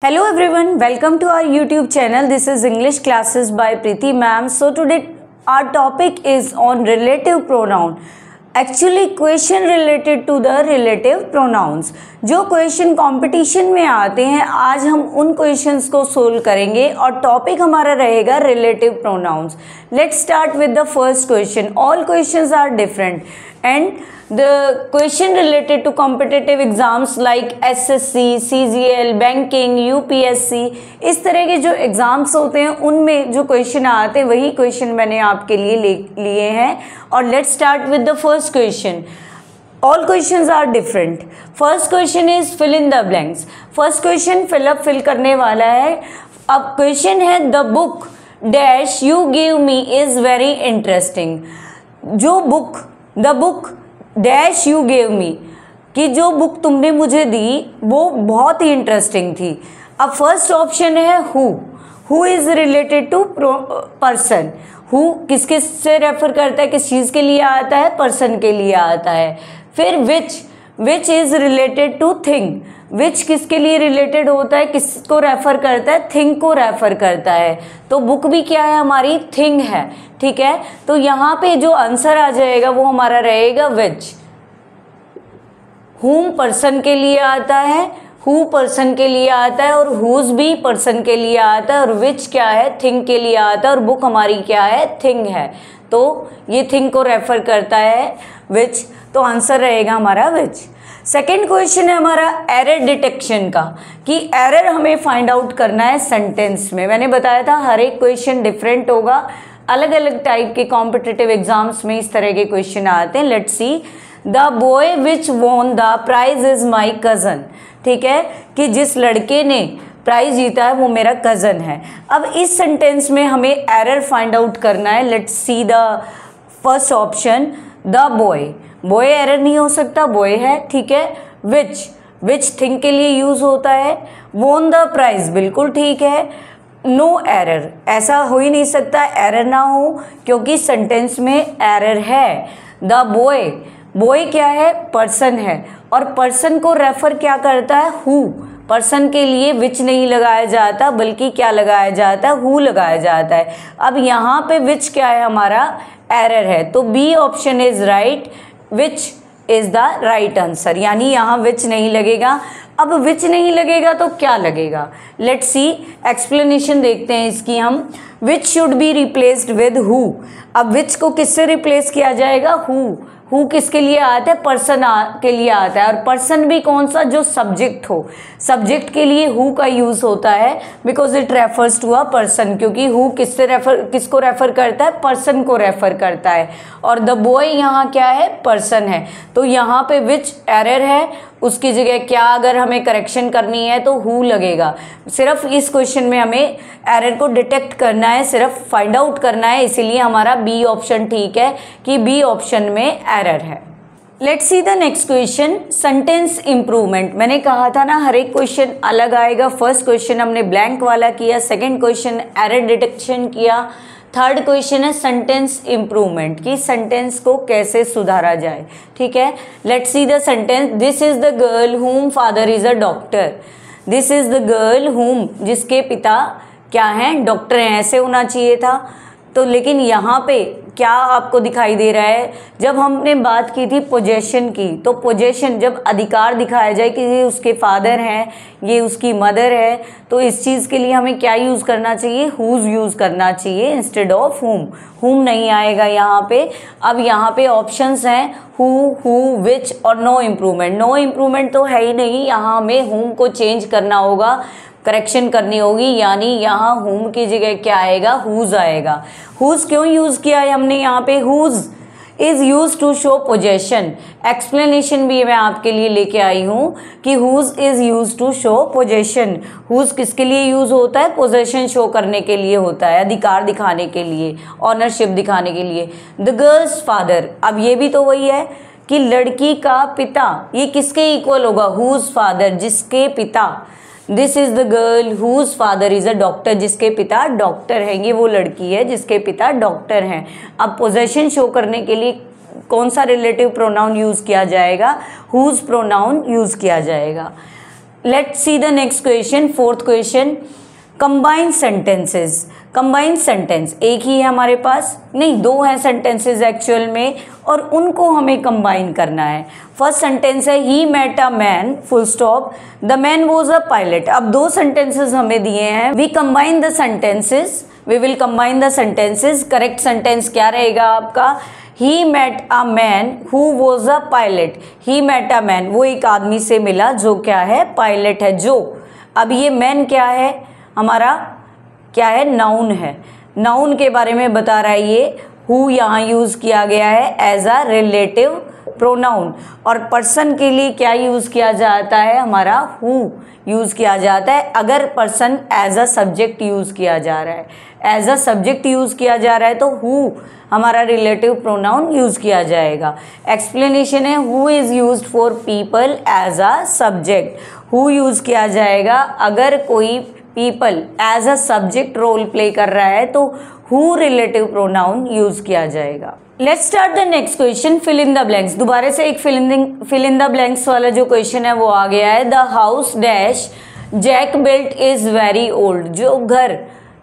Hello everyone, welcome to our YouTube channel. This is English classes by Preeti ma'am. So today our topic is on relative pronoun. Actually question related to the relative pronouns. जो question competition में आते हैं आज हम उन questions को solve करेंगे और टॉपिक हमारा रहेगा relative pronouns. Let's start with the first question. All questions are different and the question related to competitive exams like SSC, CGL, banking, UPSC इस तरह के जो एग्जाम्स होते हैं उनमें जो क्वेश्चन आते हैं वही क्वेश्चन मैंने आपके लिए लिए हैं. और let's start with the first question. All questions are different. First question is fill in the blanks. First question fill करने वाला है. अब क्वेश्चन है the book dash you give me is very interesting. जो book the book dash you gave me कि जो book तुमने मुझे दी वो बहुत ही इंटरेस्टिंग थी. अब फर्स्ट ऑप्शन है who is related to person. Who किसके से रेफर करता है, किस चीज़ के लिए आता है, पर्सन के लिए आता है. फिर which is related to thing. Which किसके लिए रिलेटेड होता है, किसको रेफर करता है, थिंग को रेफर करता है. तो बुक भी क्या है हमारी, थिंग है. ठीक है, तो यहाँ पे जो आंसर आ जाएगा वो हमारा रहेगा विच. हुम पर्सन के लिए आता है, हु पर्सन के लिए आता है और हुज भी पर्सन के लिए आता है और विच क्या है, थिंग के लिए आता है और बुक हमारी क्या है, थिंग है. तो ये थिंग को रेफर करता है विच. तो आंसर रहेगा हमारा विच. सेकेंड क्वेश्चन है हमारा एरर डिटेक्शन का कि एरर हमें फाइंड आउट करना है सेंटेंस में. मैंने बताया था हर एक क्वेश्चन डिफरेंट होगा. अलग अलग टाइप के कॉम्पिटिटिव एग्जाम्स में इस तरह के क्वेश्चन आते हैं. Let's see. The boy which won the prize is my cousin. ठीक है, कि जिस लड़के ने प्राइज जीता है वो मेरा कज़न है. अब इस सेंटेंस में हमें एरर फाइंड आउट करना है. Let's see the first option the boy. Boy error नहीं हो सकता, बॉय है. ठीक है. विच थिंग के लिए यूज होता है. वॉन द प्राइज बिल्कुल ठीक है. नो एरर, ऐसा हो ही नहीं सकता एरर ना हो क्योंकि सेंटेंस में एरर है. द बॉय क्या है, पर्सन है और पर्सन को रेफर क्या करता है, हु. पर्सन के लिए विच नहीं लगाया जाता बल्कि क्या लगाया जाता है, हु लगाया जाता है. अब यहाँ पे विच क्या है हमारा, एरर है. तो B option is right. Which is the right answer, यानी यहाँ विच नहीं लगेगा. अब विच नहीं लगेगा तो क्या लगेगा, लेट्स सी. एक्सप्लेनेशन देखते हैं इसकी हम. Which should be replaced with who. अब विच को किससे रिप्लेस किया जाएगा, हु किसके लिए आता है, पर्सन के लिए आता है. और पर्सन भी कौन सा, जो सब्जेक्ट हो. सब्जेक्ट के लिए हु का यूज होता है because it refers to a person, क्योंकि हु किसको रेफर करता है, पर्सन को रेफर करता है. और द बॉय यहाँ क्या है, पर्सन है. तो यहाँ पे विच एरर है, उसकी जगह क्या अगर हमें करेक्शन करनी है तो हु लगेगा. सिर्फ इस क्वेश्चन में हमें एरर को डिटेक्ट करना है, सिर्फ फाइंड आउट करना है. इसीलिए हमारा बी ऑप्शन ठीक है कि बी ऑप्शन में एरर है. Let's see the next question. Sentence improvement. मैंने कहा था ना हर एक क्वेश्चन अलग आएगा. फर्स्ट क्वेश्चन हमने ब्लैंक वाला किया, सेकेंड क्वेश्चन एरर डिटेक्शन किया, थर्ड क्वेश्चन है सेंटेंस इंप्रूवमेंट कि सेंटेंस को कैसे सुधारा जाए. ठीक है, let's see the sentence. This is the girl whom father is a doctor. This is the girl whom, जिसके पिता क्या हैं, डॉक्टर हैं. ऐसे होना चाहिए था. तो लेकिन यहाँ पे क्या आपको दिखाई दे रहा है, जब हमने बात की थी पोजेशन की, तो पोजेशन जब अधिकार दिखाया जाए कि ये उसके फादर हैं, ये उसकी मदर है, तो इस चीज़ के लिए हमें क्या यूज़ करना चाहिए, हुज यूज़ करना चाहिए इंस्टेड ऑफ हुम नहीं आएगा यहाँ पे. अब यहाँ पे ऑप्शंस हैं हु विच और नो इम्प्रूवमेंट. नो इम्प्रूवमेंट तो है ही नहीं, यहाँ हमें हुम को चेंज करना होगा, करेक्शन करनी होगी. यानी यहाँ हुम की जगह क्या आएगा, हुज आएगा. हुज क्यों यूज़ किया है हमने यहाँ पे, whose is use to show possession. Explanation भी मैं आपके लिए लेके आई हूँ कि whose is use to show possession. Whose किसके लिए यूज़ होता है, पोजेशन शो करने के लिए होता है, अधिकार दिखाने के लिए, ऑनरशिप दिखाने के लिए. द गर्ल्स फादर, अब ये भी तो वही है कि लड़की का पिता, ये किसके इक्वल होगा, हुज फादर, जिसके पिता. This is the girl whose father is a doctor, जिसके पिता डॉक्टर हैं. ये वो लड़की है जिसके पिता डॉक्टर हैं. अब पोजेशन शो करने के लिए कौन सा रिलेटिव प्रोनाउन यूज किया जाएगा, हुज प्रोनाउन यूज किया जाएगा. Let's see the next question, fourth question, combined sentences. Combined sentence एक ही है हमारे पास, नहीं दो हैं सेंटेंसेस एक्चुअल में, और उनको हमें कंबाइन करना है। फर्स्ट सेंटेंस है he met a man full stop, the man was a pilot. अब दो सेंटेंसेस हमें दिए हैं, we combine the sentences, we will combine the sentences. Correct sentence क्या रहेगा आपका, he met a man who was a pilot. He met a man, वो एक आदमी से मिला जो क्या है, पायलट है जो। अब ये मैन क्या है हमारा, क्या है, नाउन है, नाउन के बारे में बता रहा है ये। हु यहाँ यूज़ किया गया है एज अ रिलेटिव प्रोनाउन, और पर्सन के लिए क्या यूज़ किया जाता है, हमारा हु यूज़ किया जाता है। अगर person as a subject use किया जा रहा है, एज अ सब्जेक्ट यूज़ किया जा रहा है तो हु हमारा रिलेटिव प्रोनाउन यूज़ किया जाएगा। एक्सप्लेनेशन है who is used for people as a subject. Who use किया जाएगा अगर कोई people as a subject role play कर रहा है तो हु रिलेटिव प्रोनाउन यूज़ किया जाएगा। Let's start the next question, fill in the blanks. दोबारा से एक फिल इन द ब्लैंक्स वाला जो क्वेश्चन है वो आ गया है। The house dash Jack built is very old.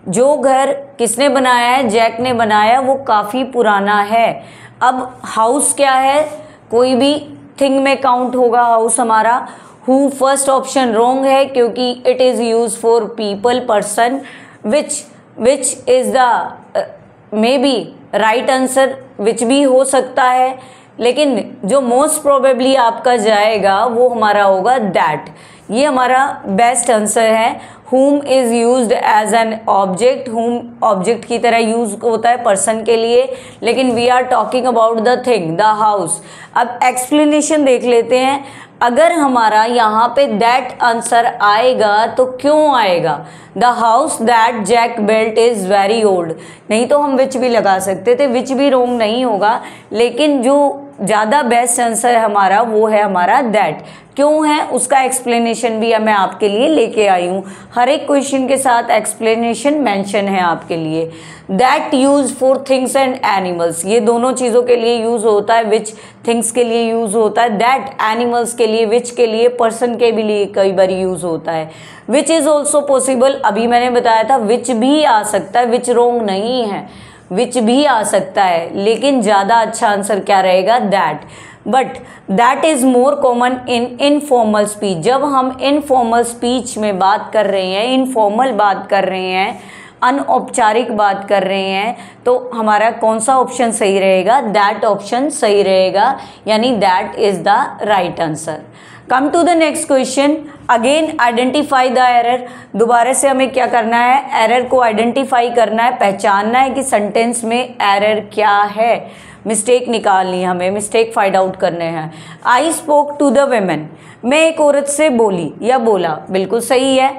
जो घर किसने बनाया है, जैक ने बनाया, वो काफ़ी पुराना है। अब हाउस क्या है, कोई भी थिंग में काउंट होगा हाउस हमारा। हु फर्स्ट ऑप्शन रॉन्ग है क्योंकि it is use for people person, which is the may be right answer, which भी हो सकता है, लेकिन जो मोस्ट प्रोबेबली आपका जाएगा वो हमारा होगा दैट। ये हमारा बेस्ट आंसर है। whom is used as an object, whom object की तरह यूज होता है पर्सन के लिए, लेकिन we are talking about the thing, the house. अब एक्सप्लेनेशन देख लेते हैं। अगर हमारा यहाँ पे दैट आंसर आएगा तो क्यों आएगा, the house that Jack built is very old, नहीं तो हम विच भी लगा सकते थे, विच भी रोंग नहीं होगा, लेकिन जो ज़्यादा बेस्ट आंसर हमारा वो है हमारा दैट। क्यों है उसका एक्सप्लेनेशन भी मैं आपके लिए लेके आई हूँ, हर एक क्वेश्चन के साथ एक्सप्लेनेशन मेंशन है आपके लिए। That use for things and animals, ये दोनों चीज़ों के लिए यूज़ होता है। विच थिंग्स के लिए यूज़ होता है, दैट एनिमल्स के लिए, विच के लिए पर्सन के भी लिए कई बार यूज़ होता है। विच इज़ ऑल्सो पॉसिबल, अभी मैंने बताया था विच भी आ सकता है, विच रोंग नहीं है, विच भी आ सकता है, लेकिन ज़्यादा अच्छा आंसर क्या रहेगा, that. But that is more common in informal speech. जब हम इनफॉर्मल स्पीच में बात कर रहे हैं, इनफॉर्मल बात कर रहे हैं, अनौपचारिक बात कर रहे हैं, तो हमारा कौन सा ऑप्शन सही रहेगा, दैट ऑप्शन सही रहेगा, यानी that is the right answer. Come to the next question, again identify the error. दोबारा से हमें क्या करना है, एरर को आइडेंटिफाई करना है, पहचानना है कि सेंटेंस में एरर क्या है, मिस्टेक निकालनी है, हमें मिस्टेक फाइंड आउट करने हैं। I spoke to the women, मैं एक औरत से बोली या बोला, बिल्कुल सही है।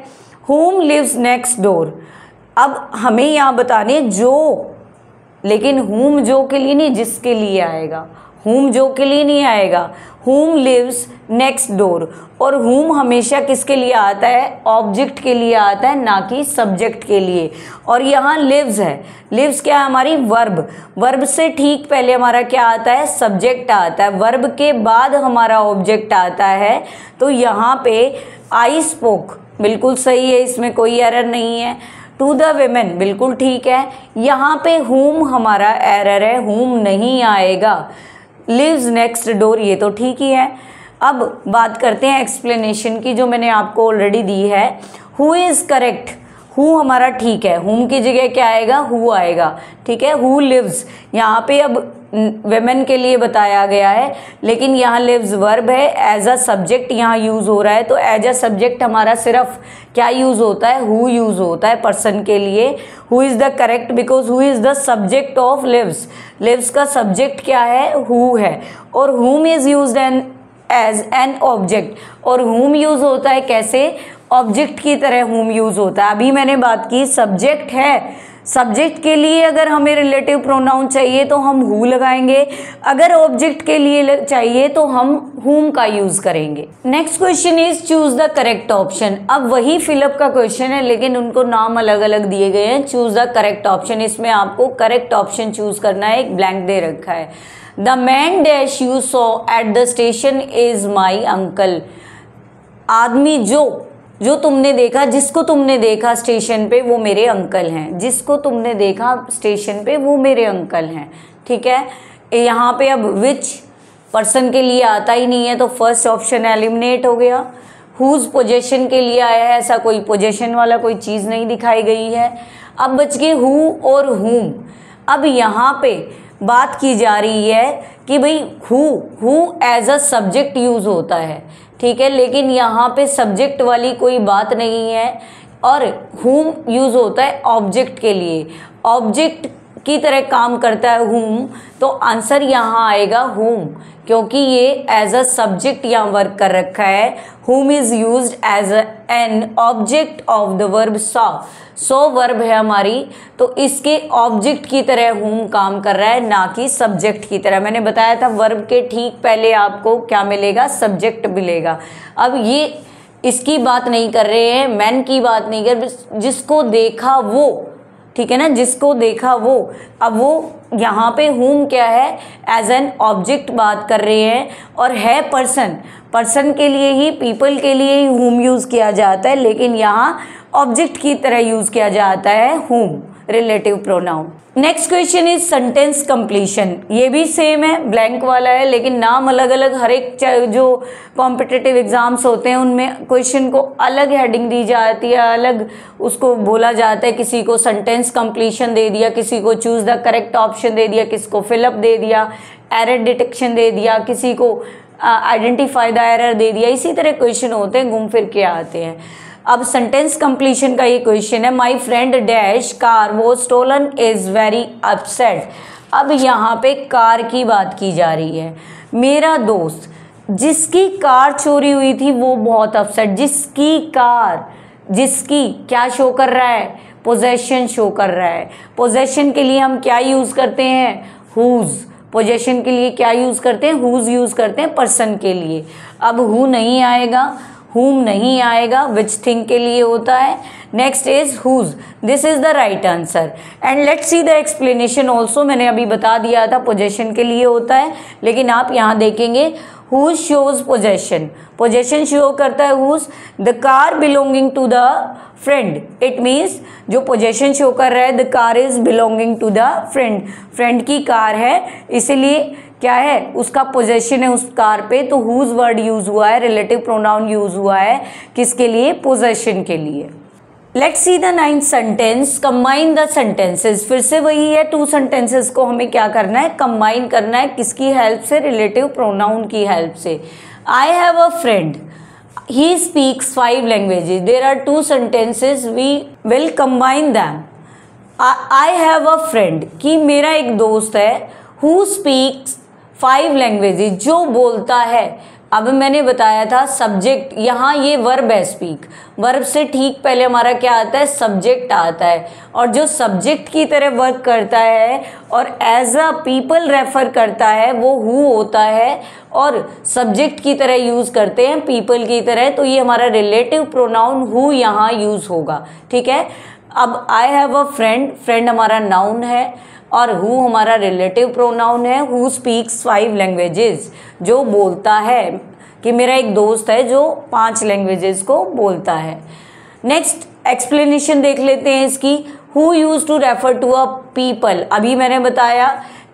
होम लिव्स नेक्स्ट डोर, अब हमें यहाँ बताने जो, लेकिन होम जो के लिए नहीं, जिसके लिए आएगा, होम जो के लिए नहीं आएगा, होम लिव्स नेक्स्ट डोर। और होम हमेशा किसके लिए आता है, ऑब्जेक्ट के लिए आता है, ना कि सब्जेक्ट के लिए। और यहाँ लिव्स है, लिव्स क्या है हमारी, वर्ब, वर्ब से ठीक पहले हमारा क्या आता है, सब्जेक्ट आता है, वर्ब के बाद हमारा ऑब्जेक्ट आता है। तो यहाँ पे आई स्पोक बिल्कुल सही है, इसमें कोई एरर नहीं है। टू द वेमेन बिल्कुल ठीक है, यहाँ पे होम हमारा एरर है, होम नहीं आएगा। लिव्स नेक्स्ट डोर ये तो ठीक ही है। अब बात करते हैं एक्सप्लेनेशन की, जो मैंने आपको ऑलरेडी दी है। हु इज़ करेक्ट, हु हमारा ठीक है, हुम की जगह क्या आएगा, हु आएगा, ठीक है। हु लिव्स, यहाँ पे अब वेमेन के लिए बताया गया है, लेकिन यहाँ लिव्स वर्ब है, एज अ सब्जेक्ट यहाँ यूज़ हो रहा है, तो एज अ सब्जेक्ट हमारा सिर्फ क्या यूज़ होता है, हु यूज़ होता है पर्सन के लिए। Who is the correct because who is the subject of lives, lives का सब्जेक्ट क्या है, हु है। और whom is used as an object, और हुम यूज़ होता है कैसे, ऑब्जेक्ट की तरह हुम यूज़ होता है। अभी मैंने बात की सब्जेक्ट है, सब्जेक्ट के लिए अगर हमें रिलेटिव प्रोनाउन चाहिए तो हम हु लगाएंगे, अगर ऑब्जेक्ट के लिए चाहिए तो हम हुम का यूज़ करेंगे। Next question is choose the correct option. अब वही फिलअप का क्वेश्चन है, लेकिन उनको नाम अलग अलग दिए गए हैं। चूज द करेक्ट ऑप्शन, इसमें आपको करेक्ट ऑप्शन चूज करना है, एक ब्लैंक दे रखा है। The man dash you saw at the station is my uncle. आदमी जो तुमने देखा, जिसको तुमने देखा स्टेशन पे वो मेरे अंकल हैं, जिसको तुमने देखा स्टेशन पे वो मेरे अंकल हैं। ठीक है, यहाँ पे अब विच पर्सन के लिए आता ही नहीं है तो फर्स्ट ऑप्शन एलिमिनेट हो गया। हुज पोजेशन के लिए आया है, ऐसा कोई पोजेशन वाला कोई चीज़ नहीं दिखाई गई है। अब बच गए हु और हुम। अब यहाँ पे बात की जा रही है कि भाई who as a subject use होता है, ठीक है, लेकिन यहाँ पे सब्जेक्ट वाली कोई बात नहीं है और हुम यूज़ होता है ऑब्जेक्ट के लिए, ऑब्जेक्ट की तरह काम करता है हुम, तो आंसर यहाँ आएगा हुम, क्योंकि ये एज अ सब्जेक्ट यहाँ वर्क कर रखा है। Whom is used as an object of the verb so verb है हमारी, तो इसके ऑब्जेक्ट की तरह हुम काम कर रहा है, ना कि सब्जेक्ट की तरह। मैंने बताया था वर्ब के ठीक पहले आपको क्या मिलेगा, सब्जेक्ट मिलेगा। अब ये इसकी बात नहीं कर रहे हैं, मैन की बात नहीं कर, जिसको देखा वो, ठीक है ना, जिसको देखा वो। अब वो यहाँ पे हुम क्या है, एज एन ऑब्जेक्ट बात कर रहे हैं, और है पर्सन के लिए ही, पीपल के लिए ही हुम यूज़ किया जाता है, लेकिन यहाँ ऑब्जेक्ट की तरह यूज़ किया जाता है हुम, relative pronoun. Next question is sentence completion. ये भी सेम है, ब्लैंक वाला है, लेकिन नाम अलग अलग, हर एक जो कॉम्पिटिटिव एग्जाम्स होते हैं उनमें क्वेश्चन को अलग हेडिंग दी जाती है, अलग उसको बोला जाता है। किसी को सेंटेंस कंप्लीशन दे दिया, किसी को चूज द करेक्ट ऑप्शन दे दिया, किसी को फिलअप दे दिया, एरर डिटेक्शन दे दिया, किसी को आइडेंटिफाई द एरर दे दिया। इसी तरह क्वेश्चन होते हैं, घूम फिर के आते हैं। अब सेंटेंस कंप्लीशन का ये क्वेश्चन है, माई फ्रेंड डैश कार वो स्टोलन इज वेरी अपसेट। अब यहाँ पे कार की बात की जा रही है। मेरा दोस्त जिसकी कार चोरी हुई थी वो बहुत अपसेट। जिसकी कार, जिसकी क्या शो कर रहा है, पोजेशन शो कर रहा है। पोजेशन के लिए हम क्या यूज़ करते हैं, हुज। पोजेशन के लिए क्या यूज़ करते हैं, हुज यूज़ करते हैं पर्सन के लिए। अब हु नहीं आएगा, whom नहीं आएगा, which थिंग के लिए होता है। Next is whose, this is the right answer. And let's see the explanation also. मैंने अभी बता दिया था पोजेशन के लिए होता है, लेकिन आप यहाँ देखेंगे whose shows possession, possession show करता है whose। The car belonging to the friend, it means जो पोजेशन शो कर रहा है the car is belonging to the friend, friend की कार है, इसीलिए क्या है, उसका पोजेशन है उस कार पे, तो हुज वर्ड यूज हुआ है, रिलेटिव प्रोनाउन यूज हुआ है, किसके लिए, पोजेशन के लिए। Let's see the 9th sentence, combine the sentences. फिर से वही है, 2 सेंटेंसेस को हमें क्या करना है, कंबाइन करना है, किसकी हेल्प से, रिलेटिव प्रोनाउन की हेल्प से। I have a friend, he speaks 5 languages. There are 2 sentences, we will combine them. I have a friend, कि मेरा एक दोस्त है, हु स्पीक्स 5 लैंग्वेजेस, जो बोलता है। अब मैंने बताया था सब्जेक्ट, यहाँ ये वर्ब है स्पीक, वर्ब से ठीक पहले हमारा क्या आता है, सब्जेक्ट आता है, और जो सब्जेक्ट की तरह वर्क करता है और एज अ पीपल रेफर करता है वो हु होता है, और सब्जेक्ट की तरह यूज़ करते हैं पीपल की तरह, तो ये हमारा रिलेटिव प्रोनाउन हु यहाँ यूज़ होगा। ठीक है, अब आई हैव अ फ्रेंड, फ्रेंड हमारा नाउन है और हु हमारा रिलेटिव प्रोनाउन है। हु स्पीक्स 5 लैंग्वेजेस, जो बोलता है, कि मेरा एक दोस्त है जो 5 लैंग्वेजेस को बोलता है। नेक्स्ट एक्सप्लेनेशन देख लेते हैं इसकी। Who use to refer to a people, अभी मैंने बताया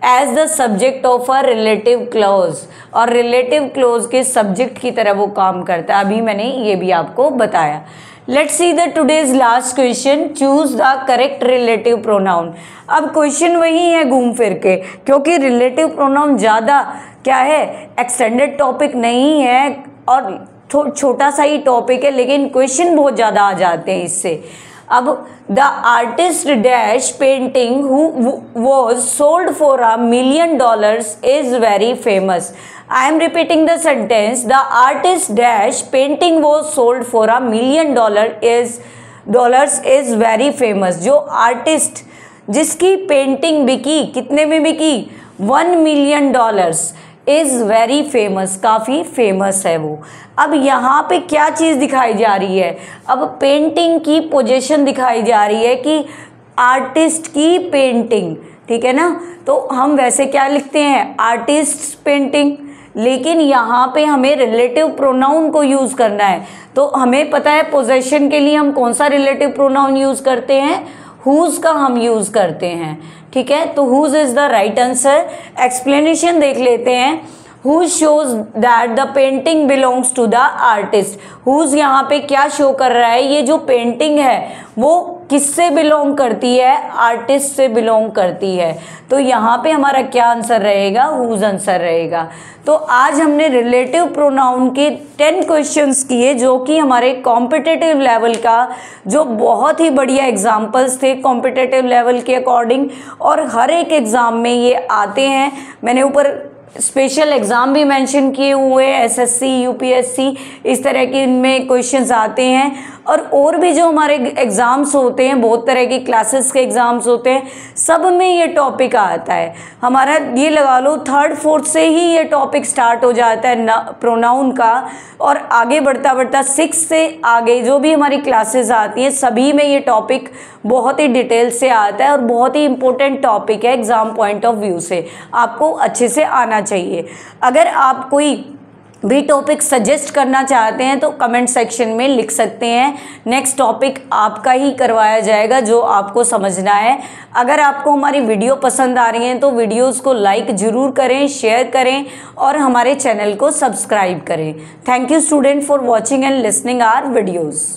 as the subject of a relative clause, और रिलेटिव क्लॉज के सब्जेक्ट की तरह वो काम करता है, अभी मैंने ये भी आपको बताया। Let's see the today's last question, choose the correct relative pronoun. अब क्वेश्चन वही है घूम फिर के, क्योंकि रिलेटिव प्रोनाउन ज़्यादा क्या है, एक्सटेंडेड टॉपिक नहीं है और छोटा सा ही टॉपिक है, लेकिन क्वेश्चन बहुत ज़्यादा आ जाते हैं इससे। अब the artist dash painting who was sold for $1 million is very famous. I am repeating the sentence. The artist dash painting was sold for $1 million is very famous. जो आर्टिस्ट जिसकी पेंटिंग बिकी, कितने में बिकी, $1 million इज़ वेरी फेमस, काफ़ी famous है वो। अब यहाँ पे क्या चीज़ दिखाई जा रही है, अब पेंटिंग की पोजीशन दिखाई जा रही है कि आर्टिस्ट की पेंटिंग, ठीक है ना, तो हम वैसे क्या लिखते हैं, आर्टिस्ट पेंटिंग, लेकिन यहाँ पे हमें रिलेटिव प्रोनाउन को यूज़ करना है। तो हमें पता है पोजेशन के लिए हम कौन सा रिलेटिव प्रोनाउन यूज़ करते हैं, हुज का हम यूज़ करते हैं। ठीक है, तो whose is the right answer. Explanation देख लेते हैं। Who shows that the painting belongs to the artist? Whose यहाँ पे क्या शो कर रहा है, ये जो पेंटिंग है वो किससे बिलोंग करती है, आर्टिस्ट से बिलोंग करती है। तो यहाँ पे हमारा क्या आंसर रहेगा, whose आंसर रहेगा। तो आज हमने रिलेटिव प्रोनाउन के 10 क्वेश्चंस किए जो कि हमारे कॉम्पिटिटिव लेवल का, जो बहुत ही बढ़िया एग्जाम्पल्स थे कॉम्पिटिटिव लेवल के अकॉर्डिंग, और हर एक एग्ज़ाम में ये आते हैं। मैंने ऊपर स्पेशल एग्ज़ाम भी मेंशन किए हुए, एसएससी, यूपीएससी, इस तरह के इनमें क्वेश्चंस आते हैं। और भी जो हमारे एग्ज़ाम्स होते हैं, बहुत तरह की क्लासेस के एग्ज़ाम्स होते हैं, सब में ये टॉपिक आता है। हमारा ये लगा लो 3rd 4th से ही ये टॉपिक स्टार्ट हो जाता है प्रोनाउन का, और आगे बढ़ता बढ़ता 6th से आगे जो भी हमारी क्लासेस आती हैं सभी में ये टॉपिक बहुत ही डिटेल से आता है, और बहुत ही इंपॉर्टेंट टॉपिक है एग्ज़ाम पॉइंट ऑफ व्यू से, आपको अच्छे से आना चाहिए। अगर आप कोई भी टॉपिक सजेस्ट करना चाहते हैं तो कमेंट सेक्शन में लिख सकते हैं, नेक्स्ट टॉपिक आपका ही करवाया जाएगा जो आपको समझना है। अगर आपको हमारी वीडियो पसंद आ रही है तो वीडियोस को लाइक ज़रूर करें, शेयर करें और हमारे चैनल को सब्सक्राइब करें। Thank you student for watching and listening our videos.